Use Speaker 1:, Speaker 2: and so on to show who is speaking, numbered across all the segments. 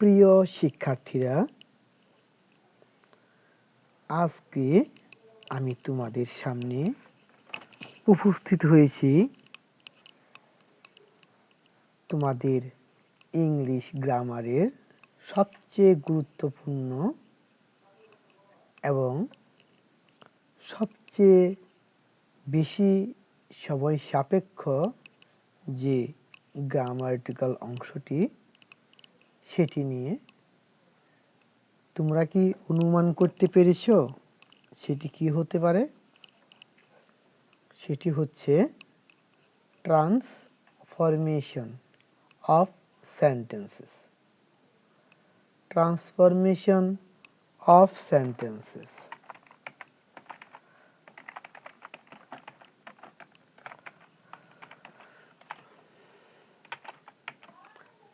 Speaker 1: প্রিয় শিক্ষার্থীরা, আজকে আমি তোমাদের সামনে উপস্থিত হয়েছি তোমাদের ইংলিশ গ্রামারের সবচেয়ে গুরুত্বপূর্ণ এবং সবচেয়ে বেশি সময় সাপেক্ষ যে গ্রামাটিক্যাল অংশটি সেটি নিয়ে। তোমরা কি অনুমান করতে পেরেছো সেটি কি হতে পারে? সেটি হচ্ছে transformation of sentences. Transformation of sentences.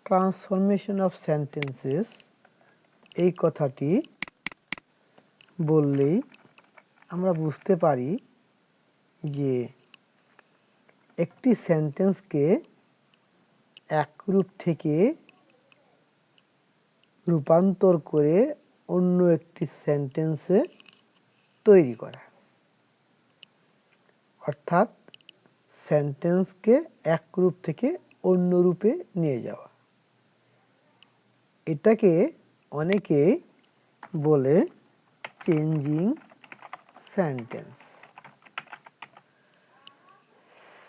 Speaker 1: Transformation of sentences এই কথাটি বললেই আমরা বুঝতে পারি যে একটি সেন্টেন্সকে এক রূপ থেকে রূপান্তর করে অন্য একটি সেন্টেন্সে তৈরি করা, অর্থাৎ সেন্টেন্সকে এক রূপ থেকে অন্য রূপে নিয়ে যাওয়া। এটাকে অনেকে বলে changing sentence.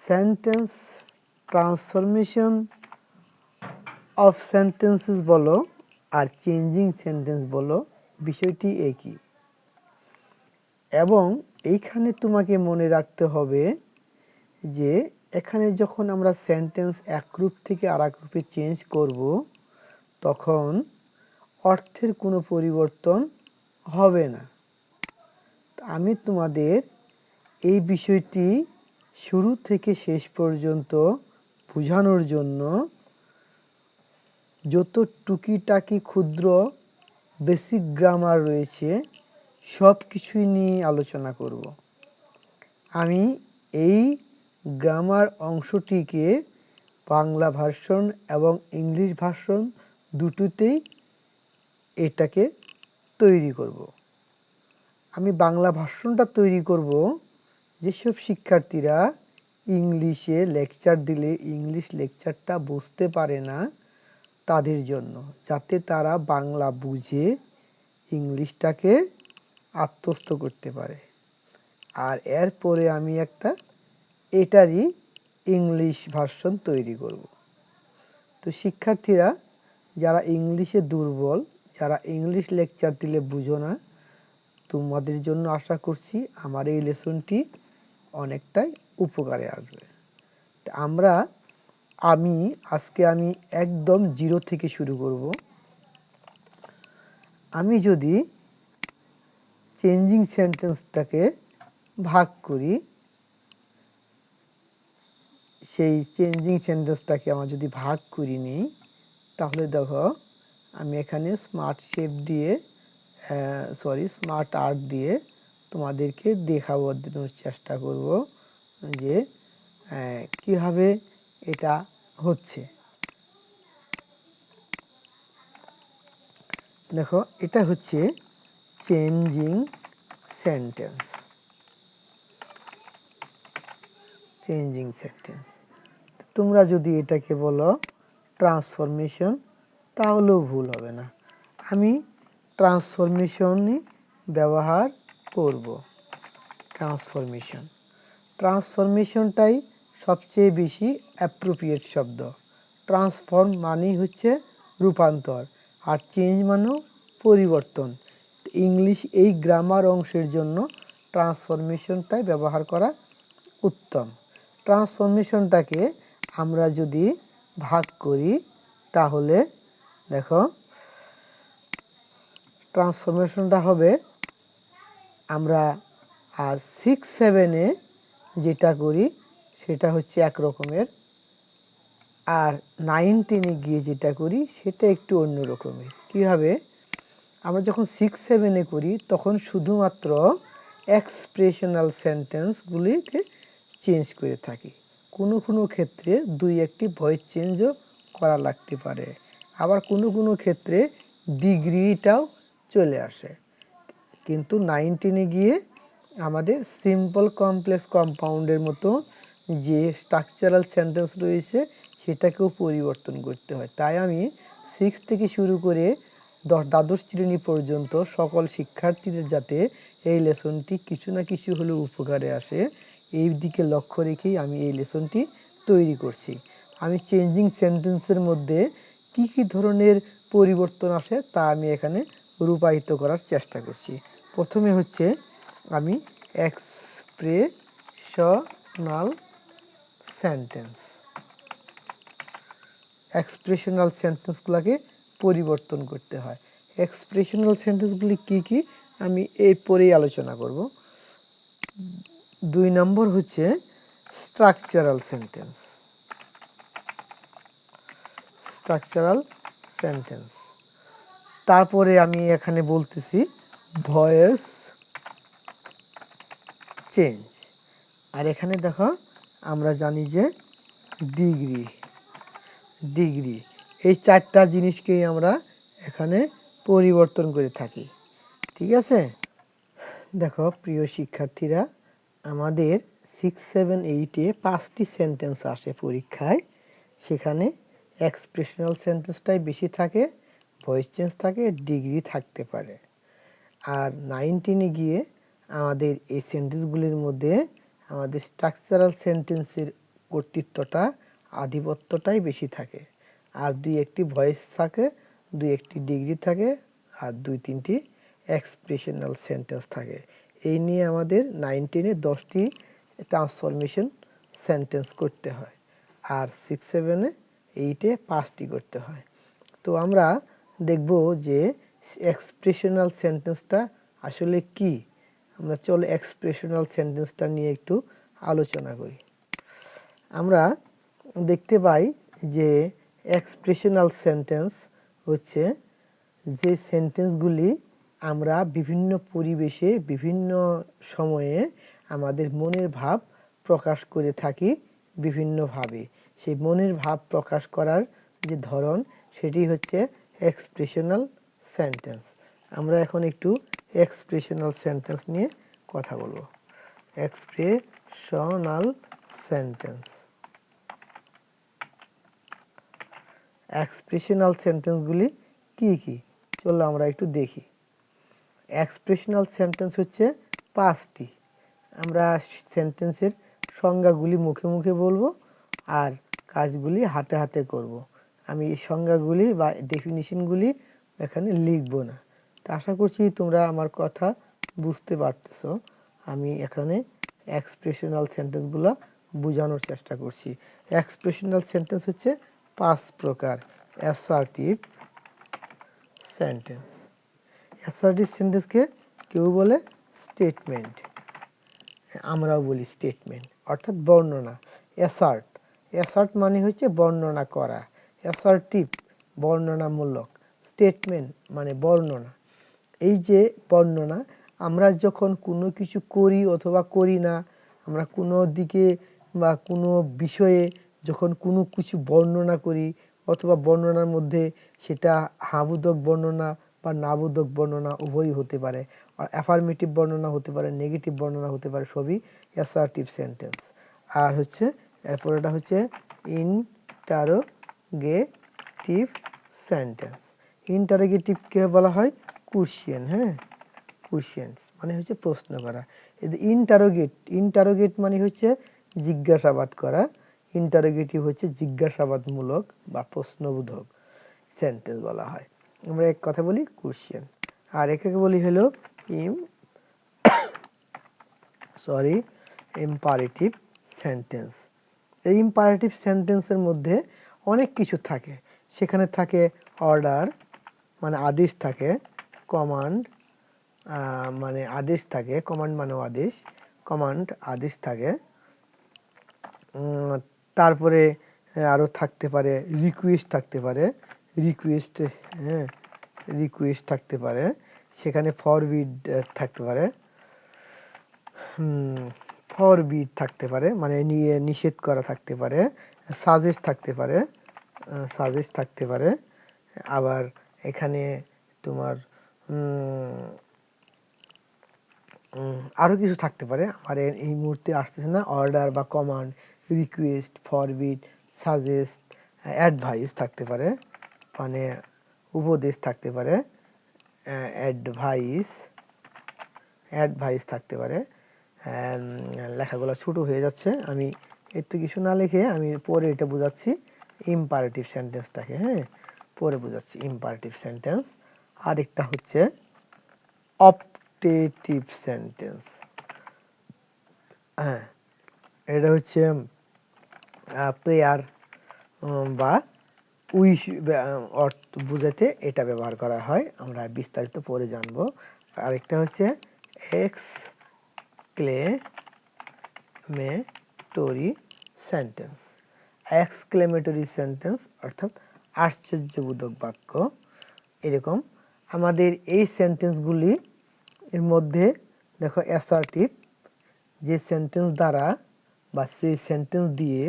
Speaker 1: Sentence transformation of sentences বলো আর চেঞ্জিং সেন্টেন্স বলো, বিষয়টি একই। এবং এইখানে তোমাকে মনে রাখতে হবে যে এখানে যখন আমরা সেন্টেন্স এক রূপ থেকে আরেক রূপে চেঞ্জ করব, তখন অর্থের কোনো পরিবর্তন হবে না। আমি তোমাদের এই বিষয়টি শুরু থেকে শেষ পর্যন্ত বোঝানোর জন্য যত টুকিটাকি ক্ষুদ্র বেসিক গ্রামার রয়েছে সব কিছুই নিয়ে আলোচনা করব। আমি এই গ্রামার অংশটিকে বাংলা ভার্সন এবং ইংলিশ ভার্সন দুটোতেই এটাকে তৈরি করব। আমি বাংলা ভার্সনটা তৈরি করব যেসব শিক্ষার্থীরা ইংলিশে লেকচার দিলে ইংলিশ লেকচারটা বুঝতে পারে না তাদের জন্য, যাতে তারা বাংলা বুঝে ইংলিশটাকে আত্মস্থ করতে পারে। আর এরপরে আমি একটা এটারই ইংলিশ ভার্সন তৈরি করব। তো শিক্ষার্থীরা যারা ইংলিশে দুর্বল, যারা ইংলিশ লেকচার দিলে বুঝো না, তোমাদের জন্য আশা করছি আমার এই লেসনটি অনেকটাই উপকারে আসবে। আজকে আমি একদম জিরো থেকে শুরু করব। আমি যদি চেঞ্জিং সেন্টেন্সটাকে ভাগ করি, সেই চেঞ্জিং সেন্টেন্সটাকে আমার যদি ভাগ করি নিই, তাহলে দেখো আমি এখানে স্মার্ট আর্ট দিয়ে তোমাদেরকে দেখানোর চেষ্টা করব যে কিভাবে এটা হচ্ছে। দেখো, এটা হচ্ছে চেঞ্জিং সেন্টেন্স। Changing sentence. তোমরা যদি এটাকে বলো ট্রান্সফরমেশন, তাহলেও ভুল হবে না। আমি ট্রান্সফরমেশনই ব্যবহার করব। ট্রান্সফরমেশনটাই সবচেয়ে বেশি অ্যাপ্রোপ্রিয়েট শব্দ। ট্রান্সফর্ম মানেই হচ্ছে রূপান্তর, আর চেঞ্জ মানেও পরিবর্তন। ইংলিশ এই গ্রামার অংশের জন্য ট্রান্সফরমেশনটাই ব্যবহার করা উত্তম। ট্রান্সফরমেশনটাকে আমরা যদি ভাগ করি, তাহলে দেখো ট্রান্সফরমেশনটা হবে, আমরা 6-7-এ যেটা করি সেটা হচ্ছে এক রকমের, আর 9-10-এ গিয়ে যেটা করি সেটা একটু অন্য রকমের। কীভাবে? আমরা যখন 6-7-এ করি তখন শুধুমাত্র এক্সপ্রেশনাল সেন্টেন্সগুলিকে চেঞ্জ করে থাকি। কোনো কোনো ক্ষেত্রে 2-1টি ভয়েস চেঞ্জও করা লাগতে পারে। আবার কোনো কোনো ক্ষেত্রে ডিগ্রিটাও চলে আসে। কিন্তু 19-এ গিয়ে আমাদের সিম্পল কমপ্লেক্স কম্পাউন্ডের মতো যে স্ট্রাকচারাল সেন্টেন্স রয়েছে সেটাকেও পরিবর্তন করতে হয়। তাই আমি 6 থেকে শুরু করে দ্বাদশ শ্রেণী পর্যন্ত সকল শিক্ষার্থীদের যাতে এই লেসনটি কিছু না কিছু হলেও উপকারে আসে এই দিকে লক্ষ্য রেখেই আমি এই লেসনটি তৈরি করছি। আমি চেঞ্জিং সেন্টেন্সের মধ্যে কি কি ধরনের পরিবর্তন আসে তা আমি এখানে রূপায়িত করার চেষ্টা করছি। প্রথমে হচ্ছে আমি এক্সপ্রেশনাল সেন্টেন্সগুলোকে পরিবর্তন করতে হয়। এক্সপ্রেশনাল সেন্টেন্সগুলি কি কি আমি এরপরেই আলোচনা করব। 2 নম্বর হচ্ছে স্ট্রাকচারাল সেন্টেন্স। তারপরে আমি এখানে বলতেছি ভয়েস চেঞ্জ। আর এখানে দেখো আমরা জানি যে ডিগ্রি এই 4টা জিনিসকেই আমরা এখানে পরিবর্তন করে থাকি। ঠিক আছে? দেখো প্রিয় শিক্ষার্থীরা, আমাদের 6, 7, 8-এ 5টি সেন্টেন্স আসে পরীক্ষায়। সেখানে এক্সপ্রেশনাল সেন্টেন্সটাই বেশি থাকে, ভয়েস চেঞ্জ থাকে, ডিগ্রি থাকতে পারে। আর 19-এ গিয়ে আমাদের এই সেন্টেন্সগুলির মধ্যে আমাদের স্ট্রাকচারাল সেন্টেন্সের কর্তৃত্বটা, আধিপত্যটাই বেশি থাকে। আর 2-1টি ভয়েস থাকে, 2-1টি ডিগ্রি থাকে, আর 2-3টি এক্সপ্রেশনাল সেন্টেন্স থাকে। এই নিয়ে আমাদের 19-এ 10টি ট্রান্সফরমেশন সেন্টেন্স করতে হয়, আর 6, 7, 8-এ 5টি করতে হয়। তো আমরা দেখব যে এক্সপ্রেশনাল সেন্টেন্সটা আসলে কি। আমরা চলো এক্সপ্রেশনাল সেন্টেন্সটা নিয়ে একটু আলোচনা করি। আমরা দেখতে পাই যে এক্সপ্রেশনাল সেন্টেন্স হচ্ছে যে সেন্টেন্সগুলি আমরা বিভিন্ন পরিবেশে বিভিন্ন সময়ে আমাদের মনের ভাব প্রকাশ করে থাকি বিভিন্নভাবে। সেই মনের ভাব প্রকাশ করার যে ধরন সেটি হচ্ছে এক্সপ্রেশনাল সেন্টেন্স। আমরা এখন একটু এক্সপ্রেশনাল সেন্টেন্স নিয়ে কথা বলবো। এক্সপ্রেশনাল সেন্টেন্স এক্সপ্রেশনাল সেন্টেন্সগুলি কি কি চলো আমরা একটু দেখি। এক্সপ্রেশনাল সেন্টেন্স হচ্ছে 5টি। আমরা সেন্টেন্সের সংজ্ঞাগুলি মুখে মুখে বলবো আর কাজগুলি হাতে হাতে করব। আমি এই সংজ্ঞাগুলি বা ডেফিনিশনগুলি এখানে লিখব না। তো আশা করছি তোমরা আমার কথা বুঝতে পারতেছো। আমি এখানে এক্সপ্রেশনাল সেন্টেন্সগুলো বোঝানোর চেষ্টা করছি। এক্সপ্রেশনাল সেন্টেন্স হচ্ছে 5 প্রকার। Assertive sentence. অ্যাসার্টিভ সেন্টেন্সকে কেউ বলে স্টেটমেন্ট, আমরাও বলি স্টেটমেন্ট, অর্থাৎ বর্ণনা। অ্যাসার্ট মানে হচ্ছে বর্ণনা করা, অ্যাসার্টিভ বর্ণনামূলক, স্টেটমেন্ট মানে বর্ণনা। এই যে বর্ণনা, আমরা যখন কোনো কিছু করি অথবা করি না, আমরা কোনো দিকে বা কোনো বিষয়ে যখন কোনো কিছু বর্ণনা করি অথবা বর্ণনার মধ্যে সেটা হাবোধক বর্ণনা বা নাবোধক বর্ণনা উভয়ই হতে পারে, আর অ্যাফার্মেটিভ বর্ণনা হতে পারে, নেগেটিভ বর্ণনা হতে পারে, সবই অ্যাসার্টিভ সেন্টেন্স। আর হচ্ছে এরপরেটা হচ্ছে ইন্টারোগেটিভ সেন্টেন্স। ইন্টারোগেটিভকে বলা হয় কোশ্চেন। হ্যাঁ, কোশ্চেন্স মানে হচ্ছে প্রশ্ন করা। ইন্টারোগেট মানে হচ্ছে জিজ্ঞাসাবাদ করা। ইন্টারোগেটিভ হচ্ছে জিজ্ঞাসাবাদমূলক বা প্রশ্নবোধক সেন্টেন্স বলা হয়। আমরা এক কথা বলি কোশ্চেন। আর এটাকে বলি হলো ইম্পারেটিভ সেন্টেন্স। এই ইম্পারেটিভ সেন্টেন্সের মধ্যে অনেক কিছু থাকে। সেখানে থাকে অর্ডার মানে আদেশ থাকে, কমান্ড মানে আদেশ থাকে, কমান্ড মানেও আদেশ, কমান্ড আদেশ থাকে। তারপরে আরও থাকতে পারে রিকোয়েস্ট থাকতে পারে, রিকোয়েস্ট থাকতে পারে। সেখানে ফরবিড থাকতে পারে, ফরবিড থাকতে পারে মানে নিষেধ করা থাকতে পারে, সাজেস্ট থাকতে পারে, আবার এখানে তোমার আরও কিছু থাকতে পারে, আমার এই মুহূর্তে আসতেছে না। অর্ডার বা command, request, forbid, suggest, advice থাকতে পারে, মানে উপদেশ থাকতে পারে, অ্যাডভাইস অ্যাডভাইস থাকতে পারে। লেখাগুলো ছোট হয়ে যাচ্ছে, আমি একটু কিছু না লিখে আমি পরে এটা বোঝাচ্ছি ইম্পারেটিভ সেন্টেন্সটাকে। হ্যাঁ, পরে বোঝাচ্ছি ইম্পারেটিভ সেন্টেন্স। আরেকটা হচ্ছে অপটেটিভ সেন্টেন্স। হ্যাঁ, এটা হচ্ছে প্রেয়ার বা উইশ অর্থ বোঝাতে এটা ব্যবহার করা হয়, আমরা বিস্তারিত পরে জানবো। আরেকটা হচ্ছে এক্সক্লেমেটরি সেন্টেন্স। এক্সক্লেমেটরি সেন্টেন্স অর্থাৎ আশ্চর্যবোধক বাক্য। এরকম আমাদের এই সেন্টেন্সগুলি এর মধ্যে দেখো অ্যাসার্টিভ, যে সেন্টেন্স দ্বারা বা সেই সেন্টেন্স দিয়ে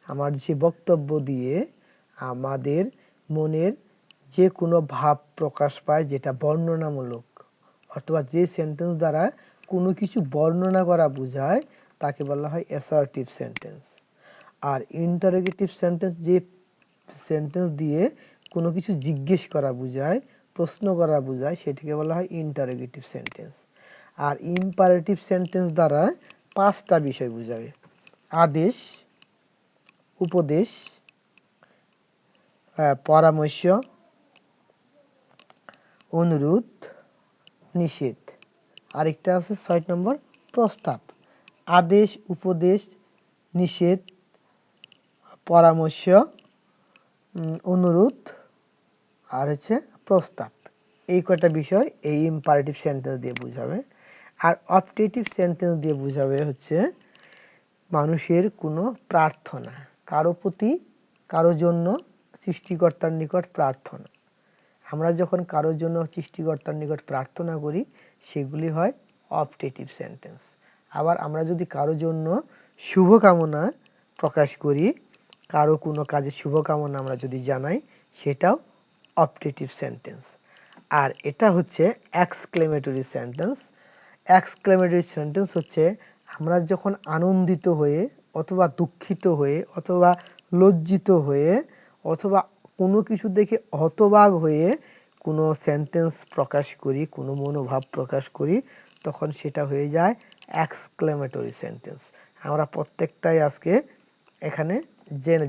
Speaker 1: আমার যে বক্তব্য দিয়ে আমাদের মনের যে কোনো ভাব প্রকাশ পায়, যেটা বর্ণনামূলক, অথবা যে সেন্টেন্স দ্বারা কোনো কিছু বর্ণনা করা বোঝায়, তাকে বলা হয় অ্যাসার্টিভ সেন্টেন্স। আর ইন্টারোগেটিভ সেন্টেন্স, যে সেন্টেন্স দিয়ে কোনো কিছু জিজ্ঞেস করা বোঝায়, প্রশ্ন করা বোঝায়, সেটিকে বলা হয় ইন্টারোগেটিভ সেন্টেন্স। আর ইম্পারেটিভ সেন্টেন্স দ্বারা 5টা বিষয় বোঝাবে: আদেশ, উপদেশ, পরামর্শ, অনুরোধ, নিষেধ। আরেকটা আছে 6 নম্বর, প্রস্তাব। আদেশ, উপদেশ, নিষেধ, পরামর্শ, অনুরোধ আর হচ্ছে প্রস্তাব। এই কয়টা বিষয় এই ইম্পারেটিভ সেন্টেন্স দিয়ে বোঝাবে। আর অপটেটিভ সেন্টেন্স দিয়ে বোঝাবে হচ্ছে মানুষের কোনো প্রার্থনা, কারো প্রতি, কারো জন্য সৃষ্টিকর্তার নিকট প্রার্থনা। আমরা যখন কারোর জন্য সৃষ্টিকর্তার নিকট প্রার্থনা করি, সেগুলি হয় অপটেটিভ সেন্টেন্স। আবার আমরা যদি কারোর জন্য শুভকামনা প্রকাশ করি, কারো কোনো কাজে শুভকামনা আমরা যদি জানাই, সেটাও অপটেটিভ সেন্টেন্স। আর এটা হচ্ছে এক্সক্লেমেটরি সেন্টেন্স। এক্সক্লেমেটরি সেন্টেন্স হচ্ছে আমরা যখন আনন্দিত হয়ে, অথবা দুঃখিত হয়ে, অথবা লজ্জিত হয়ে, অথবা কোনো কিছু দেখে হতবাক হয়ে কোনো সেন্টেন্স প্রকাশ করি, কোনো মনোভাব প্রকাশ করি, তখন সেটা হয়ে যায় এক্সক্লেমেটরি সেন্টেন্স। আমরা প্রত্যেকটাই আজকে এখানে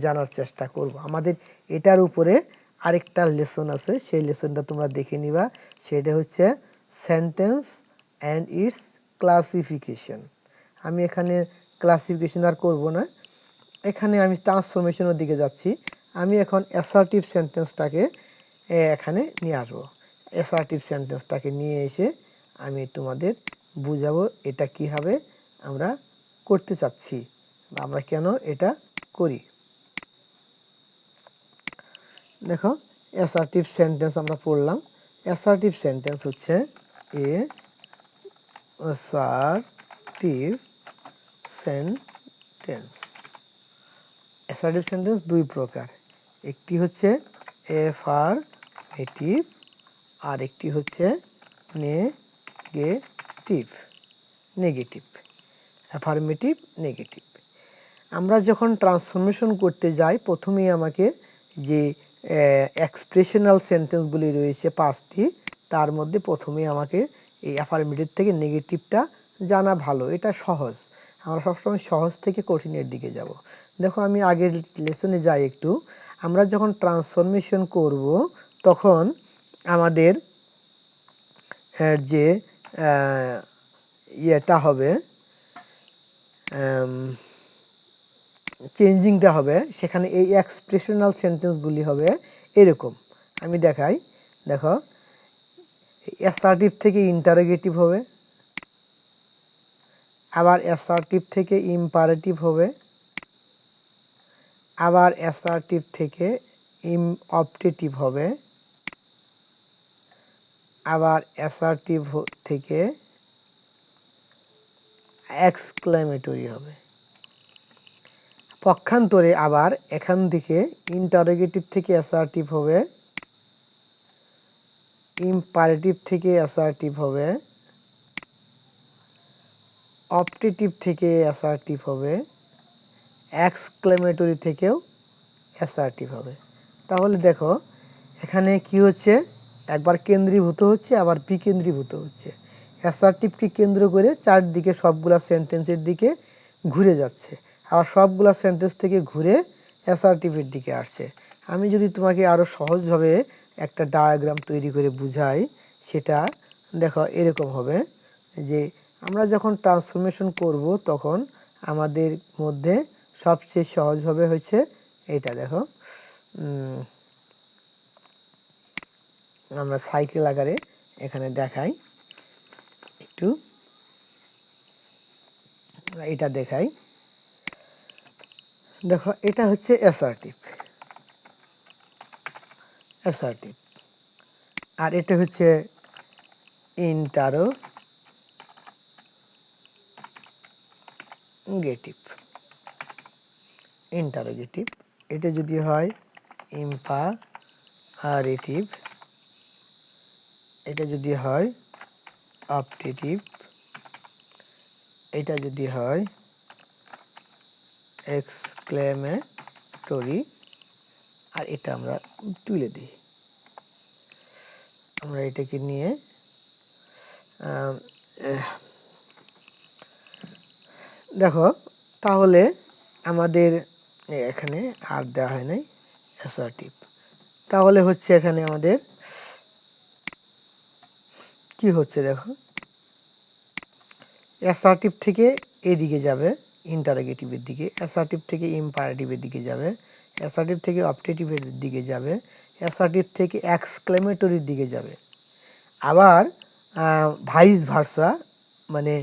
Speaker 1: জানার চেষ্টা করব। আমাদের এটার উপরে আরেকটা লেসন আছে, সেই লেসনটা তোমরা দেখে নিবা। সেটা হচ্ছে সেন্টেন্স অ্যান্ড ইটস ক্লাসিফিকেশন। আমি এখানে ক্লাসিফিকেশন আর করব না, এখানে আমি ট্রান্সফরমেশনের দিকে যাচ্ছি। আমি এখন অ্যাসার্টিভ সেন্টেন্সটাকে এখানে নিয়ে আসবো। অ্যাসার্টিভ সেন্টেন্সটাকে নিয়ে এসে আমি তোমাদের বুঝাবো এটা কিভাবে আমরা করতে চাচ্ছি বা আমরা কেন এটা করি। দেখো, অ্যাসার্টিভ সেন্টেন্স আমরা পড়লাম। অ্যাসার্টিভ সেন্টেন্স হচ্ছে অ্যাসার্টিভ সেন্টেন্স। অ্যাসার্টিভ সেন্টেন্স দুই প্রকার, একটি হচ্ছে এফারমেটিভ আর একটি হচ্ছে নেগেটিভ। Negative, affirmative, negative. আমরা যখন ট্রান্সফরমেশন করতে যাই, প্রথমেই আমাকে যে এক্সপ্রেশনাল সেন্টেন্সগুলি রয়েছে 5টি, তার মধ্যে প্রথমেই আমাকে এই অ্যাফারমেটিভ থেকে নেগেটিভটা জানা ভালো, এটা সহজ। আমরা সবসময় সহজ থেকে কঠিনের দিকে যাব। দেখো, আমি আগের লেসনে যাই একটু। আমরা যখন ট্রান্সফরমেশন করব, তখন আমাদের যে ইয়েটা হবে, চেঞ্জিংটা হবে, সেখানে এই এক্সপ্রেশনাল সেন্টেন্সগুলি হবে এরকম। আমি দেখাই, দেখো, অ্যাসার্টিভ থেকে ইন্টারোগেটিভ হবে, আবার অ্যাসার্টিভ থেকে ইম্পারেটিভ হবে, আবার অ্যাসার্টিভ থেকে অপটেটিভ হবে, আবার অ্যাসার্টিভ থেকে এক্সক্লেমেটরি হবে। পক্ষান্তরে আবার এখান থেকে ইন্টারোগেটিভ থেকে অ্যাসার্টিভ হবে, ইম্পারেটিভ থেকে অ্যাসার্টিভ হবে, অপটেটিভ থেকে অ্যাসার্টিভ হবে, এক্সক্লেমেটরি থেকেও অ্যাসার্টিভ হবে। তাহলে দেখো এখানে কি হচ্ছে, একবার কেন্দ্রীভূত হচ্ছে আবার বিকেন্দ্রীভূত হচ্ছে। অ্যাসার্টিভকে কেন্দ্র করে চারদিকে সবগুলা সেন্টেন্সের দিকে ঘুরে যাচ্ছে, আবার সবগুলা সেন্টেন্স থেকে ঘুরে অ্যাসার্টিভের দিকে আসছে। আমি যদি তোমাকে আরো সহজভাবে একটা ডায়াগ্রাম তৈরি করে বুঝাই, সেটা দেখো এরকম হবে যে আমরা যখন ট্রান্সফরমেশন করব তখন আমাদের মধ্যে সবচেয়ে সহজ হবে হচ্ছে এটা। দেখো আমরা সাইকেল আকারে এখানে দেখাই, একটু এটা দেখাই। দেখো এটা হচ্ছে অ্যাসার্টিভ, অ্যাসার্টিভ, আর এটা হচ্ছে ইন্টারোগেটিভ, ইন্টারোগেটিভ। এটা যদি হয় ইম্পারেটিভ, এটা যদি হয় অপটেটিভ, এটা যদি হয় এক্সক্লেমেটরি, আর এটা আমরা তুলে দিই। আমরা এটাকে নিয়ে দেখো তাহলে আমাদের এখানে আর দেওয়া হয় নাই অ্যাসার্টিভ। তাহলে হচ্ছে এখানে আমাদের কি হচ্ছে, দেখো অ্যাসার্টিভ থেকে এদিকে যাবে ইন্টারোগেটিভের দিকে, অ্যাসার্টিভ থেকে ইম্পারেটিভের দিকে যাবে, অ্যাসার্টিভ থেকে অপটেটিভের দিকে যাবে, অ্যাসার্টিভ থেকে এক্সক্লেমেটরির দিকে যাবে, আবার ভাইস ভার্সা, মানে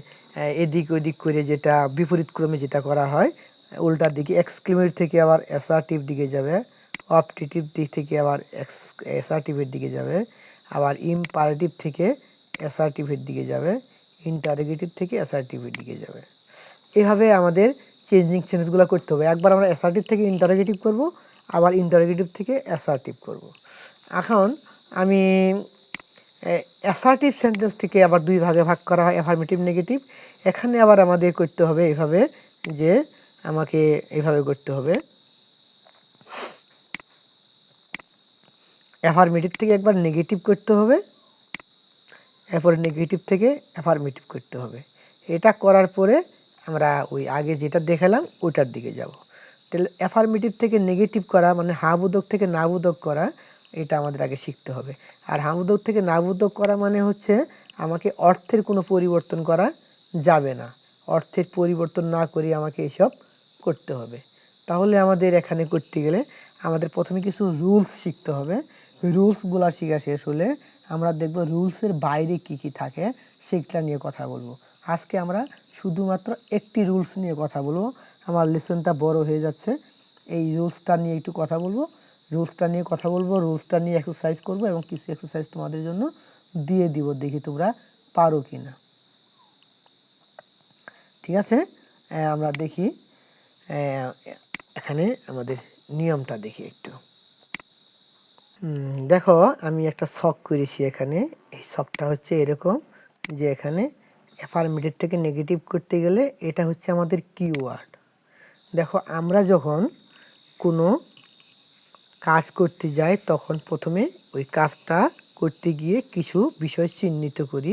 Speaker 1: এদিক ওদিক করে যেটা বিপরীত ক্রমে যেটা করা হয় উল্টার দিকে, এক্সক্লেমেটরি থেকে আবার অ্যাসার্টিভ দিকে যাবে, অপটেটিভ দিক থেকে আবার অ্যাসার্টিভের দিকে যাবে, আবার ইম্পারেটিভ থেকে অ্যাসার্টিভের দিকে যাবে, ইন্টারোগেটিভ থেকে অ্যাসার্টিভের দিকে যাবে। এভাবে আমাদের চেঞ্জিং সেন্টেন্সগুলো করতে হবে। একবার আমরা অ্যাসার্টিভ থেকে ইন্টারোগেটিভ করব, আবার ইন্টারোগেটিভ থেকে অ্যাসার্টিভ করব। এখন আমি অ্যাসার্টিভ সেন্টেন্সটিকে আবার দুই ভাগে ভাগ করা হয়, অ্যাফার্মেটিভ, নেগেটিভ। এখানে আবার আমাদের করতে হবে এইভাবে, যে আমাকে এইভাবে করতে হবে, অ্যাফার্মেটিভ থেকে একবার নেগেটিভ করতে হবে, এরপরে নেগেটিভ থেকে অ্যাফার্মেটিভ করতে হবে। এটা করার পরে আমরা ওই আগে যেটা দেখালাম ওইটার দিকে যাব। তাহলে অ্যাফার্মেটিভ থেকে নেগেটিভ করা মানে হা বোধক থেকে না বোধক করা, এটা আমাদের আগে শিখতে হবে। আর হা বোধক থেকে না বোধক করা মানে হচ্ছে আমাকে অর্থের কোনো পরিবর্তন করা যাবে না, অর্থের পরিবর্তন না করে আমাকে এসব করতে হবে। তাহলে আমাদের এখানে করতে গেলে আমাদের প্রথমে কিছু রুলস শিখতে হবে। রুলসগুলা শেখা শেষ হলে আমরা দেখব রুলসের বাইরে কি কি থাকে সেগুলা নিয়ে কথা বলবো। আজকে আমরা শুধুমাত্র একটি রুলস নিয়ে কথা বলবো। আমার লেসনটা বড় হয়ে যাচ্ছে, এই রুলসটা নিয়ে একটু কথা বলবো, রুলসটা নিয়ে কথা বলবো, রুলসটা নিয়ে এক্সারসাইজ করবো এবং কিছু এক্সারসাইজ তোমাদের জন্য দিয়ে দিব, দেখি তোমরা পারো কিনা। ঠিক আছে, আমরা দেখি এখানে আমাদের নিয়মটা দেখি একটু। দেখো আমি একটা ছক করেছি এখানে। এই ছকটা হচ্ছে এরকম যে এখানে অ্যাফার্মেটিভ থেকে নেগেটিভ করতে গেলে এটা হচ্ছে আমাদের কিওয়ার্ড। দেখো আমরা যখন কোনো কাজ করতে যাই তখন প্রথমে ওই কাজটা করতে গিয়ে কিছু বিষয় চিহ্নিত করি,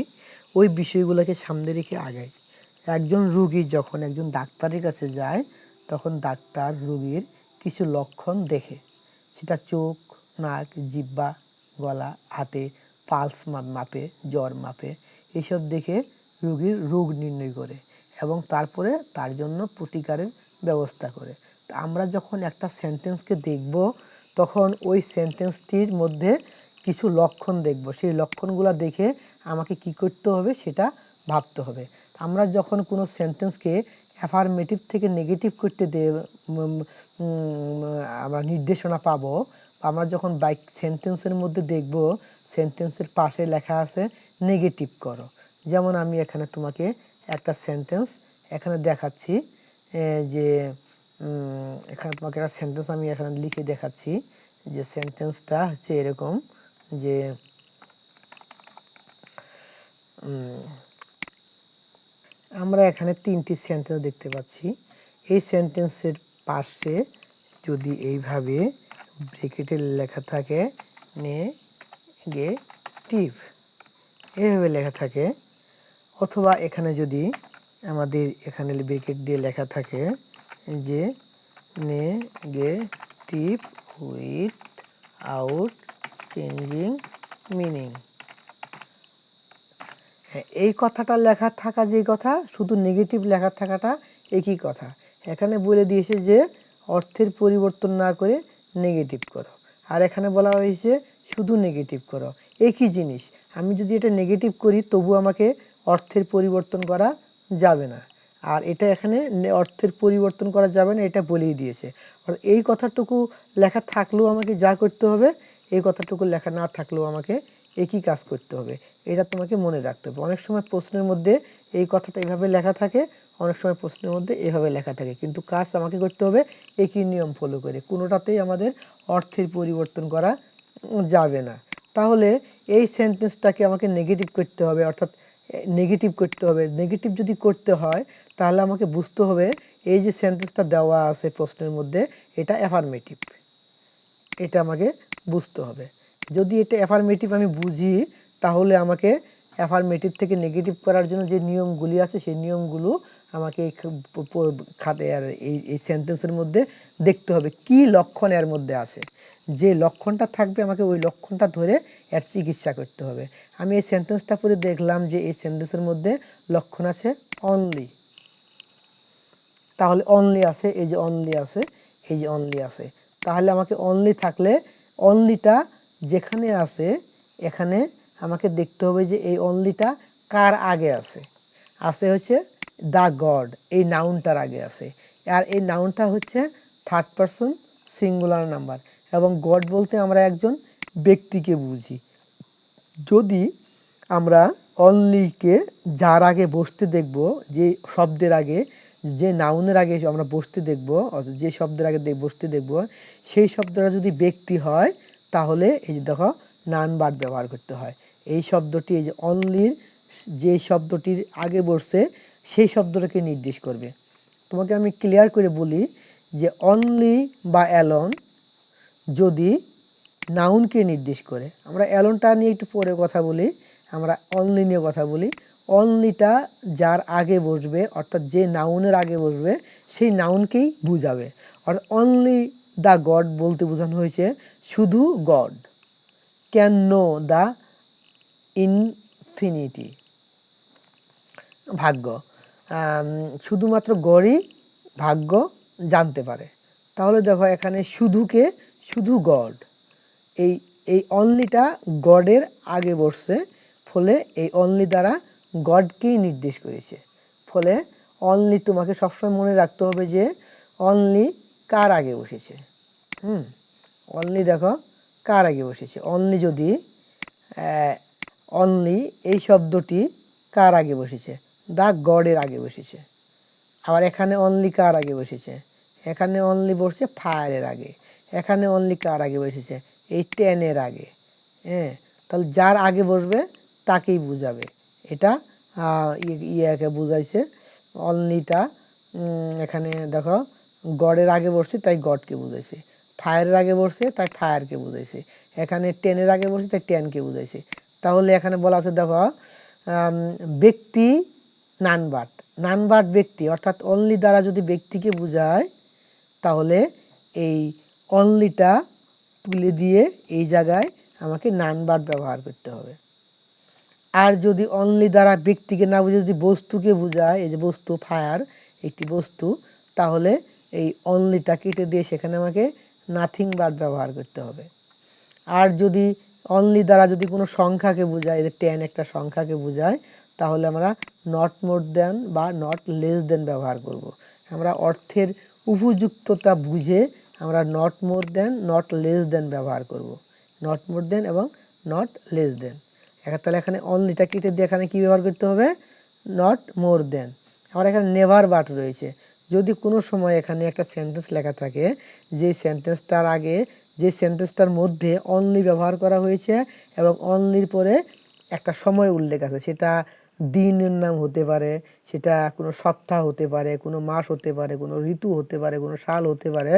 Speaker 1: ওই বিষয়গুলোকে সামনে রেখে আগাই। একজন রুগী যখন একজন ডাক্তারের কাছে যায় তখন ডাক্তার রুগীর কিছু লক্ষণ দেখে, সেটা চোখ, নাক, জিহ্বা, গলা, হাতে পালস মাপে, জ্বর মাপে, এসব দেখে রুগীর রোগ নির্ণয় করে এবং তারপরে তার জন্য প্রতিকারের ব্যবস্থা করে। আমরা যখন একটা সেন্টেন্সকে দেখব তখন ওই সেন্টেন্সটির মধ্যে কিছু লক্ষণ দেখব, সেই লক্ষণগুলো দেখে আমাকে কি করতে হবে সেটা ভাবতে হবে। আমরা যখন কোনো সেন্টেন্সকে অ্যাফার্মেটিভ থেকে নেগেটিভ করতে আমরা নির্দেশনা পাবো, আমরা যখন বাইক সেন্টেন্সের মধ্যে দেখব সেন্টেন্সের পাশে লেখা আছে নেগেটিভ করো। যেমন আমি এখানে তোমাকে একটা সেন্টেন্স এখানে দেখাচ্ছি, যে এখানে তোমাকে একটা সেন্টেন্স আমি এখানে লিখে দেখাচ্ছি, যে সেন্টেন্সটা হচ্ছে এরকম যে আমরা এখানে 3টি সেন্টেন্স দেখতে পাচ্ছি। এই সেন্টেন্সের পাশে যদি এইভাবে ব্র্যাকেটে লেখা থাকে নেগেটিভ, এইভাবে লেখা থাকে, অথবা এখানে যদি আমাদের এখানে ব্র্যাকেট দিয়ে লেখা থাকে যে নেগেটিভ উইথআউট চেঞ্জিং মিনিং, এই কথাটা লেখা থাকা, যে কথা শুধু নেগেটিভ লেখা থাকাটা একই কথা। এখানে বলে দিয়েছে যে অর্থের পরিবর্তন না করে নেগেটিভ করো, আর এখানে বলা হয়েছে শুধু নেগেটিভ করো, একই জিনিস। আমি যদি এটা নেগেটিভ করি তবু আমাকে অর্থের পরিবর্তন করা যাবে না, আর এটা এখানে অর্থের পরিবর্তন করা যাবে না, এটা বলেই দিয়েছে। আর এই কথাটুকু লেখা থাকলেও আমাকে যা করতে হবে, এই কথাটুকু লেখা না থাকলেও আমাকে একই কাজ করতে হবে। এটা তোমাকে মনে রাখতে হবে। অনেক সময় প্রশ্নের মধ্যে এই কথাটা এভাবে লেখা থাকে, অনেক সময় প্রশ্নের মধ্যে এভাবে লেখা থাকে, কিন্তু কাজ আমাকে করতে হবে একই নিয়ম ফলো করে। কোনোটাতেই আমাদের অর্থের পরিবর্তন করা যাবে না। তাহলে এই সেন্টেন্সটাকে আমাকে নেগেটিভ করতে হবে, অর্থাৎ নেগেটিভ করতে হবে। নেগেটিভ যদি করতে হয় তাহলে আমাকে বুঝতে হবে এই যে সেন্টেন্সটা দেওয়া আছে প্রশ্নের মধ্যে, এটা অ্যাফার্মেটিভ, এটা আমাকে বুঝতে হবে। যদি এটা অ্যাফার্মেটিভ আমি বুঝি, তাহলে আমাকে অ্যাফার্মেটিভ থেকে নেগেটিভ করার জন্য যে নিয়মগুলি আছে সেই নিয়মগুলো আমাকে খাতে আর এই সেন্টেন্সের মধ্যে দেখতে হবে কি লক্ষণ এর মধ্যে আছে। যে লক্ষণটা থাকবে আমাকে ওই লক্ষণটা ধরে এর চিকিৎসা করতে হবে। আমি এই সেন্টেন্সটা পড়ে দেখলাম যে এই সেন্টেন্সের মধ্যে লক্ষণ আছে অনলি, তাহলে অনলি আছে, এই যে অনলি আছে, এই যে অনলি আছে, তাহলে আমাকে অনলি থাকলে অনলিটা যেখানে আছে এখানে আমাকে দেখতে হবে যে এই অনলিটা কার আগে আছে। আছে হচ্ছে দ্য গড, এই নাউনটার আগে আছে, আর এই নাউনটা হচ্ছে থার্ড পারসন সিঙ্গুলার নাম্বার, এবং গড বলতে আমরা একজন ব্যক্তিকে বুঝি। যদি আমরা অনলিকে যার আগে বসতে দেখব, যে শব্দের আগে, যে নাউনের আগে আমরা বসতে দেখব, যে শব্দের আগে বসতে দেখব, সেই শব্দটা যদি ব্যক্তি হয় তাহলে এই যে দেখো নান বাদ ব্যবহার করতে হয়। এই শব্দটি, এই যে অনলির যে শব্দটির আগে বসছে সেই শব্দটাকে নির্দেশ করবে। তোমাকে আমি ক্লিয়ার করে বলি যে অনলি বা অ্যালন যদি নাউনকে নির্দেশ করে, আমরা অ্যালনটা নিয়ে একটু পরে কথা বলি, আমরা অনলি নিয়ে কথা বলি। অনলিটা যার আগে বসবে, অর্থাৎ যে নাউনের আগে বসবে সেই নাউনকেই বুঝাবে। আর অনলি দ্য গড বলতে বোঝানো হয়েছে শুধু god, can know the infinity, ভাগ্য, শুধুমাত্র গডই ভাগ্য জানতে পারে। তাহলে দেখো এখানে শুধুকে শুধু গড, এই এই অনলিটা গডের আগে বসছে, ফলে এই অনলি দ্বারা গডকেই নির্দেশ করেছে। ফলে অনলি তোমাকে সবসময় মনে রাখতে হবে যে অনলি কার আগে বসেছে। অনলি দেখো কার আগে বসেছে। অনলি যদি অনলি এই শব্দটি কার আগে বসেছে, দা গডের আগে বসেছে। আবার এখানে অনলি কার আগে বসেছে, এখানে অনলি বসছে ফায়ারের আগে, এখানে অনলি কার আগে বসেছে, এই টেনের আগে। হ্যাঁ, তাহলে যার আগে বসবে তাকেই বুঝাবে। এটা ইয়াকে বুঝাইছে অনলিটা। এখানে দেখো গডের আগে বসছে তাই গডকে বুঝাইছে, ফায়ারের আগে বসছে তাই ফায়ারকে বুঝাইছে, এখানে টেনের আগে বসছে তাই টেনকে বুঝাইছে। তাহলে এখানে বলা আছে দেখো ব্যক্তি নানবাট, নানবাট ব্যক্তি, অর্থাৎ অনলি দ্বারা যদি ব্যক্তিকে বোঝায় তাহলে এই অনলিটা তুলে দিয়ে এই জায়গায় আমাকে নানবাট ব্যবহার করতে হবে। আর যদি অনলি দ্বারা ব্যক্তিকে না বুঝে যদি বস্তুকে বোঝায়, এই যে বস্তু ফায়ার একটি বস্তু, তাহলে এই অনলিটা কেটে দিয়ে সেখানে আমাকে নাথিং বাট ব্যবহার করতে হবে। আর যদি অনলি দ্বারা যদি কোনো সংখ্যাকে বোঝায়, যে 10 একটা সংখ্যাকে বোঝায়, তাহলে আমরা নট মোর দেন বা নট লেস দেন ব্যবহার করব। আমরা অর্থের উপযুক্ততা বুঝে আমরা not more than not less than ব্যবহার করব। নট মোর দেন এবং নট লেস দেন। তাহলে এখানে অনলিটা কেটে দিয়ে এখানে কি ব্যবহার করতে হবে, নট মোর দেন। আবার এখানে নেভার বাট রয়েছে। যদি কোনো সময় এখানে একটা সেন্টেন্স লেখা থাকে, যে সেন্টেন্সটার আগে, যে সেন্টেন্সটার মধ্যে অনলি ব্যবহার করা হয়েছে এবং অনলির পরে একটা সময় উল্লেখ আছে, সেটা দিনের নাম হতে পারে, সেটা কোনো সপ্তাহ হতে পারে, কোনো মাস হতে পারে, কোনো ঋতু হতে পারে, কোনো সাল হতে পারে,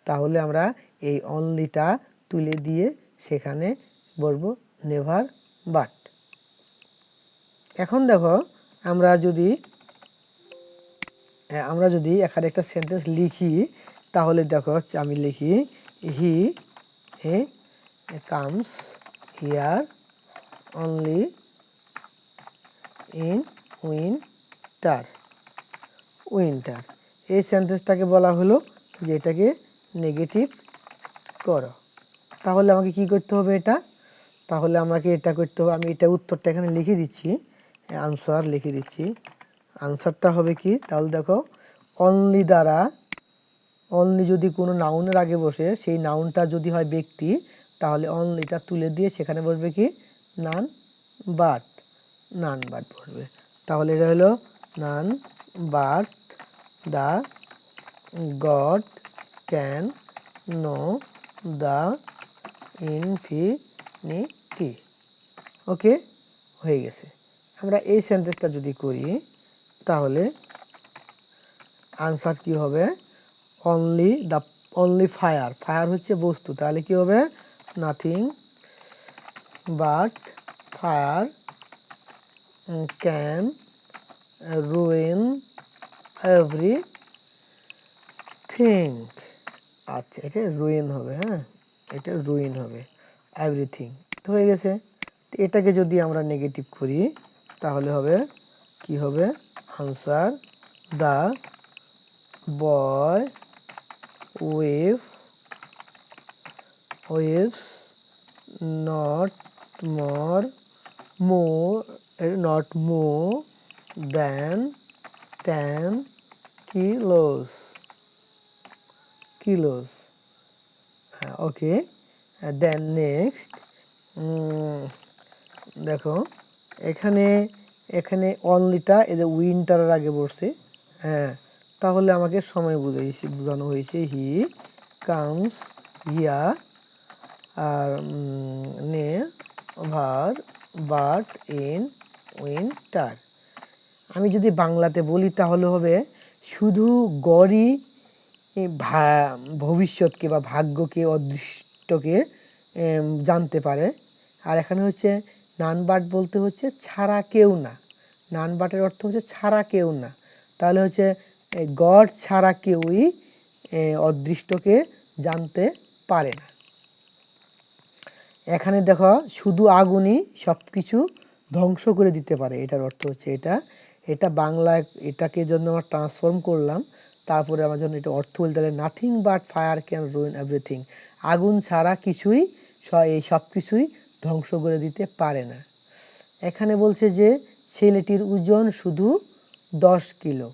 Speaker 1: তাহলে আমরা এই অনলিটা তুলে দিয়ে সেখানে বলবো নেভার বাট। এখন দেখো আমরা যদি এখানে একটা সেন্টেন্স লিখি, তাহলে দেখো আমি লিখি he comes here only in winter. Winter এই সেন্টেন্সটাকে বলা হলো যে এটাকে নেগেটিভ করো। তাহলে আমাকে কি করতে হবে এটা? তাহলে আমাকে এটা করতে হবে, আমি এটা উত্তরটা এখানে লিখে দিচ্ছি, আনসার লিখে দিচ্ছি। আনসারটা হবে কি? তাহলে দেখো অনলি দ্বারা, অনলি যদি কোনো নাউনের আগে বসে, সেই নাউনটা যদি হয় ব্যক্তি, তাহলে অনলিটা তুলে দিয়ে সেখানে বসবে কি? None but. নান বাট বসবে। তাহলে এটা হলো none but the God can know the infinity. Okay, হয়ে গেছে। আমরা এই সেন্টেন্সটা যদি করি, তাহলে আনসার কি হবে? Only the, only fire, fire হচ্ছে বস্তু, তাহলে কি হবে? Nothing but fire can ruin everything. আচ্ছা, এটা রুইন হবে, হ্যাঁ এটা রুইন হবে, এভরিথিং তো হয়ে গেছে। এটাকে যদি আমরা নেগেটিভ করি, তাহলে হবে কি হবে? Answer the boy weighs not not more than 10 kilos. Okay, then next দেখো এখানে এখানে অনলিটা এই যে উইন্টারের আগে বসছে, হ্যাঁ তাহলে আমাকে সময় বোঝানো হয়েছে হি কামস হিয়া আর নেভার বাট ইন উইন্টার। আমি যদি বাংলাতে বলি তাহলে হবে শুধু গড়ই ভবিষ্যৎকে বা ভাগ্যকে, অদৃষ্টকে জানতে পারে। আর এখানে হচ্ছে নান বাট বলতে হচ্ছে ছাড়া কেউ না। নান বাটের অর্থ হচ্ছে ছাড়া কেউ না, তাহলে হচ্ছে গড ছাড়া কেউই অদৃষ্টকে জানতে পারে না। এখানে দেখো শুধু আগুনই সবকিছু ধ্বংস করে দিতে পারে, এটার অর্থ হচ্ছে এটা। এটা বাংলায় এটাকে জন্য আমরা ট্রান্সফর্ম করলাম, তারপরে আমার জন্য এটা অর্থ বলতে গেলে nothing but fire can ruin everything. আগুন ছাড়া কিছুই, এই সব কিছুই ধ্বংস করে দিতে পারে না। এখানে বলছে যে ছেলেটির ওজন শুধু 10 কিলো,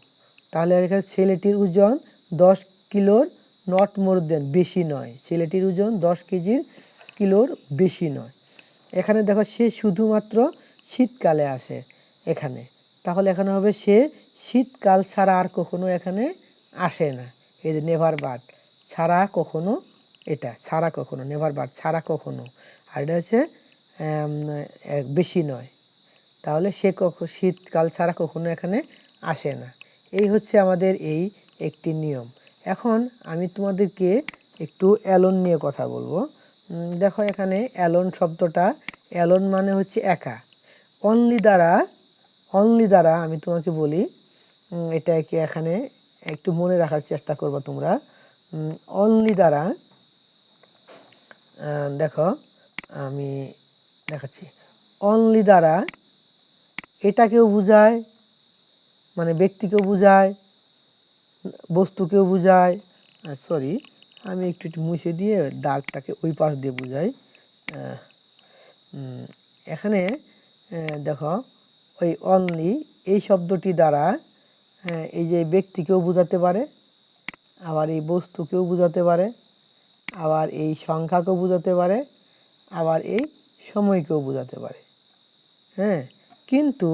Speaker 1: তাহলে এখানে ছেলেটির ওজন 10 কিলোর নট মোর দেন, বেশি নয়, ছেলেটির ওজন 10 কিলোর বেশি নয়। এখানে দেখো সে শুধুমাত্র শীতকালে আসে এখানে, তাহলে এখানে হবে সে শীতকাল ছাড়া আর কখনো এখানে আসে না। এই যে নেভার বাট, ছাড়া কখনো, এটা ছাড়া কখনো, নেভার বাট ছাড়া কখনো, আর এটা হচ্ছে বেশি নয়, তাহলে সে শীতকাল ছাড়া কখনো এখানে আসে না। এই হচ্ছে আমাদের এই একটি নিয়ম। এখন আমি তোমাদেরকে একটু অ্যালোন নিয়ে কথা বলবো। দেখো এখানে অ্যালোন শব্দটা, অ্যালোন মানে হচ্ছে একা। অনলি দ্বারা আমি তোমাকে বলি, এটাকে এখানে একটু মনে রাখার চেষ্টা করবে তোমরা। অনলি দ্বারা দেখো আমি দেখাচ্ছি, অনলি দ্বারা এটাকেও বোঝায়, মানে ব্যক্তিকেও বোঝায়, বস্তুকেও বোঝায়। সরি, আমি একটু মুছে দিয়ে দাগটাকে ওই পাশ দিয়ে বুঝাই। এখানে দেখো ওই অনলি এই শব্দটি দ্বারা এই যে ব্যক্তিকেও বোঝাতে পারে, আবার এই বস্তুকেও বোঝাতে পারে, আবার এই সংখ্যাকেও বোঝাতে পারে, আবার এই সময়কেও বোঝাতে পারে। হ্যাঁ, কিন্তু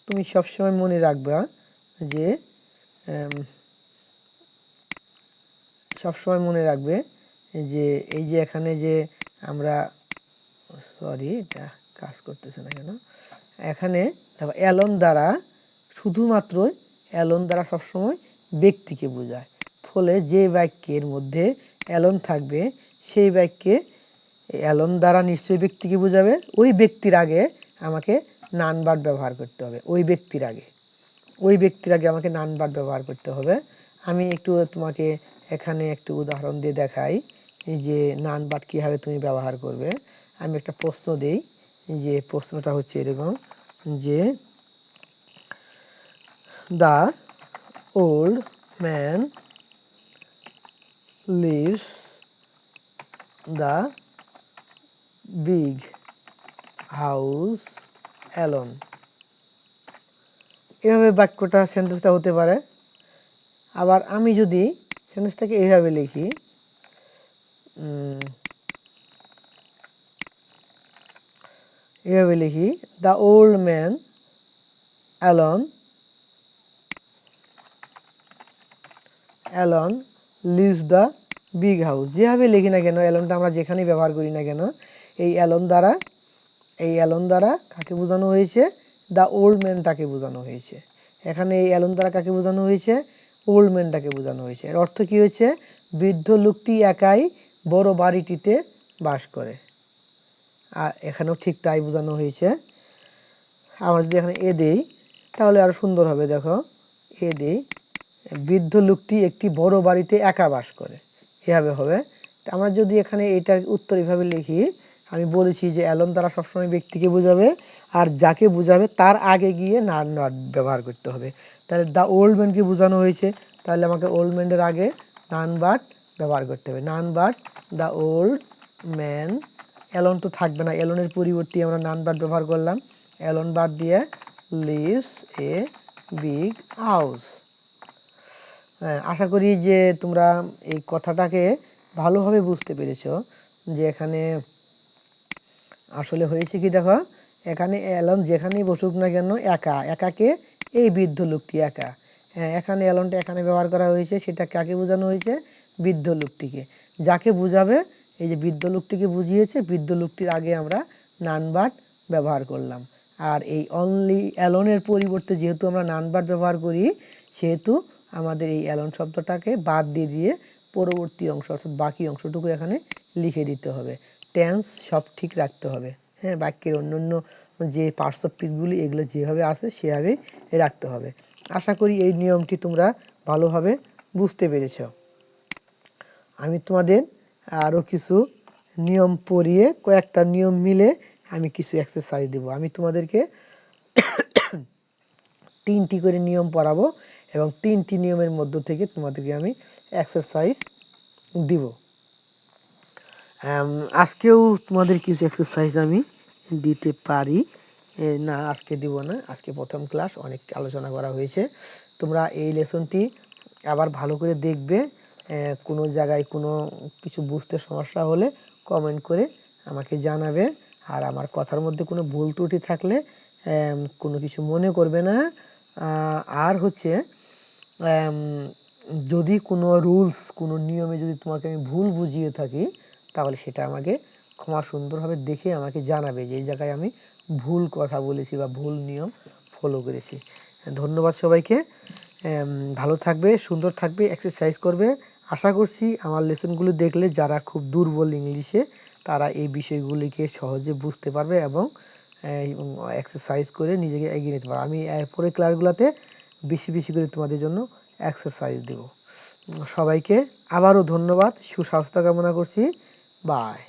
Speaker 1: তুমি সবসময় মনে রাখবা যে সবসময় মনে রাখবে যে এই যে এখানে যে আমরা, সরি এটা কাজ করতেছে না কেন? এখানে দেখো অ্যালন দ্বারা, শুধুমাত্র অ্যালন দ্বারা সবসময় ব্যক্তিকে বোঝায়। ফলে যে বাক্যের মধ্যে অ্যালন থাকবে সেই বাক্যে অ্যালন দ্বারা নিশ্চয়ই ব্যক্তিকে বোঝাবে। ওই ব্যক্তির আগে আমাকে নান ভার্ব ব্যবহার করতে হবে। ওই ব্যক্তির আগে আমাকে নান ভার্ব ব্যবহার করতে হবে। আমি একটু তোমাকে এখানে একটু উদাহরণ দিয়ে দেখাই যে নান ভার্ব কিভাবে তুমি ব্যবহার করবে। আমি একটা প্রশ্ন দেই, যে প্রশ্নটা হচ্ছে এরকম যে the old man leaves the big house alone. এভাবে বাক্যটা, সেন্টেন্সটা হতে পারে। আবার আমি যদি সেন্টেন্সটাকে এইভাবে লিখি, the old man alone lives the big house. যেভাবে লিখি না কেন, অ্যালনটা আমরা যেখানেই ব্যবহার করি না কেন, এই অ্যালন দ্বারা কাকে বোঝানো হয়েছে? দ্য ওল্ড ম্যানটাকে বোঝানো হয়েছে। এখানে এই অ্যালন দ্বারা কাকে বোঝানো হয়েছে? ওল্ড ম্যানটাকে বোঝানো হয়েছে। এর অর্থ কি হয়েছে? বৃদ্ধ লোকটি একাই বড় বাড়িটিতে বাস করে। আর এখানেও ঠিক তাই বোঝানো হয়েছে। আমরা যদি এখানে এ দেই তাহলে আরো সুন্দর হবে। দেখো, এ দেই, বৃদ্ধ লোকটি একটি বড় বাড়িতে একা বাস করে, এভাবে হবে। আমরা যদি এখানে এটার উত্তর এভাবে লিখি, আমি বলেছি যে অ্যালন দ্বারা সবসময় ব্যক্তিকে বোঝাবে, আর যাকে বোঝাবে তার আগে গিয়ে নান ভার্ব ব্যবহার করতে হবে। তাহলে দ্য ওল্ড ম্যানকে বোঝানো হয়েছে, তাহলে আমাকে ওল্ড ম্যানের আগে নান ভার্ব ব্যবহার করতে হবে। নান ভার্ব দ্য ওল্ড ম্যান, অ্যালন তো থাকবে না, অ্যালনের পরিবর্তে আমরা নান ভার্ব ব্যবহার করলাম। অ্যালন বাদ দিয়ে লিভস এ বিগ হাউস। আশা করি যে তোমরা এই কথাটাকে ভালোভাবে বুঝতে পেরেছো, যে এখানে আসলে হয়েছে কি। দেখো, এখানে অ্যালন যেখানেই বসুক না কেন একাকে, এই বৃদ্ধ লোকটি একা। হ্যাঁ, এখানে অ্যালনটা এখানে ব্যবহার করা হয়েছে, সেটা কাকে বোঝানো হয়েছে? বৃদ্ধ লোকটিকে। যাকে বুঝাবে, এই যে বৃদ্ধ লোকটিকে বুঝিয়েছে, বৃদ্ধ লোকটির আগে আমরা নান ভার্ব ব্যবহার করলাম। আর এই অনলি অ্যালনের পরিবর্তে যেহেতু আমরা নান ভার্ব ব্যবহার করি, সেহেতু আমাদের এই অ্যালন শব্দটাকে বাদ দিয়ে পরবর্তী অংশ অর্থাৎ বাকি অংশটুকু এখানে লিখে দিতে হবে। টেন্স সব ঠিক রাখতে হবে। হ্যাঁ, বাক্যের অন্যান্য যে পার্টস অফ স্পিচগুলি এগুলো যেভাবে আছে সেভাবেই রাখতে হবে। আশা করি এই নিয়মটি তোমরা ভালোভাবে বুঝতে পেরেছ। আমি তোমাদের আরও কিছু নিয়ম পড়িয়ে, কয়েকটা নিয়ম মিলে আমি কিছু এক্সারসাইজ দেব। আমি তোমাদেরকে 3টি করে নিয়ম পড়াবো এবং 3টি নিয়মের মধ্য থেকে তোমাদেরকে আমি এক্সারসাইজ দিব। আজকেও তোমাদের কিছু এক্সারসাইজ আমি দিতে পারি, না আজকে দিব না, আজকে প্রথম ক্লাস, অনেক আলোচনা করা হয়েছে। তোমরা এই লেসনটি আবার ভালো করে দেখবে। কোনো জায়গায় কোনো কিছু বুঝতে সমস্যা হলে কমেন্ট করে আমাকে জানাবে। আর আমার কথার মধ্যে কোনো ভুল ত্রুটি থাকলে কোনো কিছু মনে করবে না। আর হচ্ছে যদি কোনো রুলস, কোনো নিয়মে যদি তোমাকে আমি ভুল বুঝিয়ে থাকি, তাহলে সেটা আমাকে ক্ষমা সুন্দরভাবে দেখে আমাকে জানাবে যে এই জায়গায় আমি ভুল কথা বলেছি বা ভুল নিয়ম ফলো করেছি। ধন্যবাদ সবাইকে। ভালো থাকবে, সুন্দর থাকবে, এক্সারসাইজ করবে। আশা করছি আমার লেসনগুলো দেখলে যারা খুব দুর্বল ইংলিশে, তারা এই বিষয়গুলিকে সহজে বুঝতে পারবে এবং এক্সারসাইজ করে নিজেকে এগিয়ে নিতে পারবে। আমি এরপরে ক্লাসগুলোতে বেশি বেশি করে তোমাদের জন্য এক্সারসাইজ দেব। সবাইকে আবারও ধন্যবাদ, সুস্বাস্থ্য কামনা করছি। বাই।